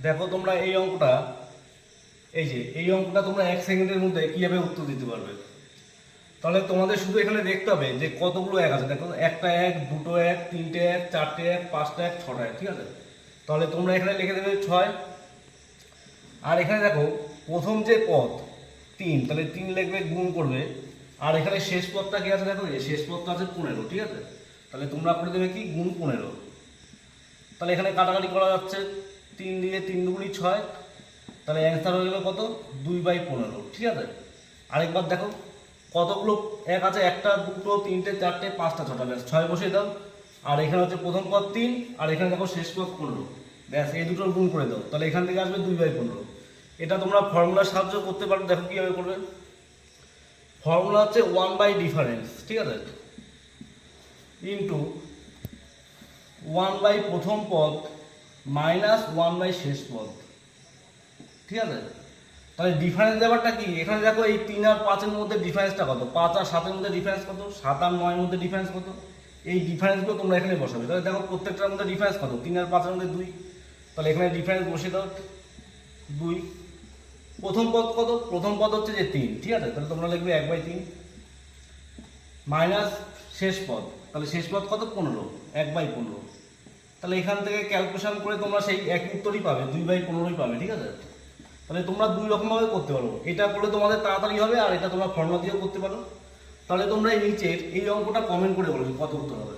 দেখো তোমরা এই অঙ্কটা তোমরা 1 সেকেন্ডের মধ্যে কিভাবে উত্তর দিতে পারবে। তাহলে তোমাদের শুধু এখানে দেখতে হবে যে কতগুলো এক আছে। দেখো, একটা এক, দুটো এক, তিনটে এক, চারটে এক, পাঁচটা এক, ছটা এক, ঠিক আছে। তাহলে তোমরা এখানে লিখে দেবে 6। আর এখানে দেখো প্রথম যে পদ 3, তাহলে 3 লিখবে, গুণ করবে। আর এখানে শেষ পদটা কি আছে দেখো, এই শেষ পদটা আছে 15, ঠিক আছে। তাহলে তোমরা করে দেবে কি, গুণ 15। তাহলে এখানে কাটাকাটি করা যাচ্ছে, 3 দিয়ে 3 দুগুণি 6, তাহলে অ্যান্সার হয়ে গেল কত, 2/15, ঠিক আছে। আরেকবার দেখো কতগুলো এক আছে, একটা, দুটো, তিনটে, চারটে, পাঁচটা, ছটা, ব্যাস 6 বসিয়ে দাও। আর এখানে হচ্ছে প্রথম পদ 3, আর এখানে দেখো শেষ পদ 15, ব্যাস এই দুটোর গুণ করে দাও, তাহলে এখান থেকে আসবে 2/15। এটা তোমরা ফর্মুলার সাহায্য করতে পারো। দেখো কীভাবে করবে। ফর্মুলা হচ্ছে 1/ডিফারেন্স, ঠিক আছে, ইন্টু 1/ প্রথম পদ মাইনাস 1/ শেষ পদ, ঠিক আছে। তাহলে ডিফারেন্স ব্যাপারটা কি, এখানে দেখো এই 3 আর 5-এর মধ্যে ডিফারেন্সটা কত, 5 আর 7-এর মধ্যে ডিফারেন্স কত, 7 আর 9-এর মধ্যে ডিফারেন্স কত, এই ডিফারেন্সগুলো তোমরা এখানে বসাবে। তাহলে দেখো প্রত্যেকটার মধ্যে ডিফারেন্স কত, 3 আর 5-এর মধ্যে 2, তাহলে এখানে ডিফারেন্স বসিয়ে দাও 2। প্রথম পদ কত, প্রথম পদ হচ্ছে যে 3, ঠিক আছে, তাহলে তোমরা লিখবে 1/3 মাইনাস শেষ পদ, তাহলে শেষ পদ কত, 15, 1/15। তাহলে এখান থেকে ক্যালকুলেশন করে তোমরা সেই একই উত্তরই পাবে, 2/15ই পাবে, ঠিক আছে। তাহলে তোমরা দুই রকমভাবে করতে পারো, এটা করলে তোমাদের তাড়াতাড়ি হবে, আর এটা তোমরা ফর্মুলা দিয়েও করতে পারো। তাহলে তোমরা এই নিচের এই অঙ্কটা কমেন্ট করে বলবে কত উত্তর হবে।